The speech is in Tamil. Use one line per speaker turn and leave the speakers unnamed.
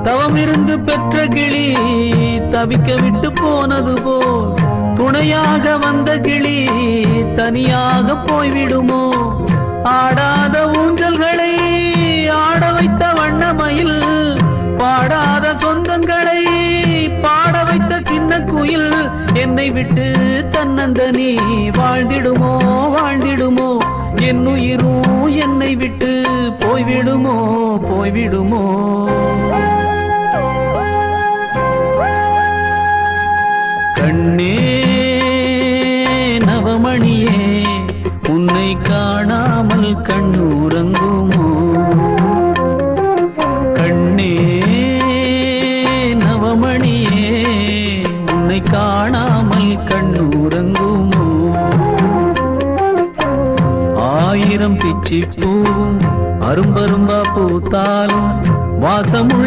தவமிருந்து பெற்ற கிளி தவிக்க விட்டு போனது போல் துணையாக வந்த கிளி தனியாக போய்விடுமோ? ஆடாத ஊஞ்சல்களை ஆட வைத்த வண்ணமயில், பாடாத சொந்தங்களை பாட வைத்த சின்ன குயில், என்னை விட்டு தன்னந்தனி வாழ்ந்திடுமோ வாழ்ந்திடுமோ? என் உயிரும் என்னை விட்டு போய்விடுமோ போய்விடுமோ? கண்ணே நவமணியே, உன்னை காணாமல் கண்ணூரங்குமோ? கண்ணே நவமணியே, உன்னை காணாமல் கண்ணூரங்குமோ? ஆயிரம் பிச்சி பூவும் அரும்பரும்பா பூத்தாலும் வாசமுள்ள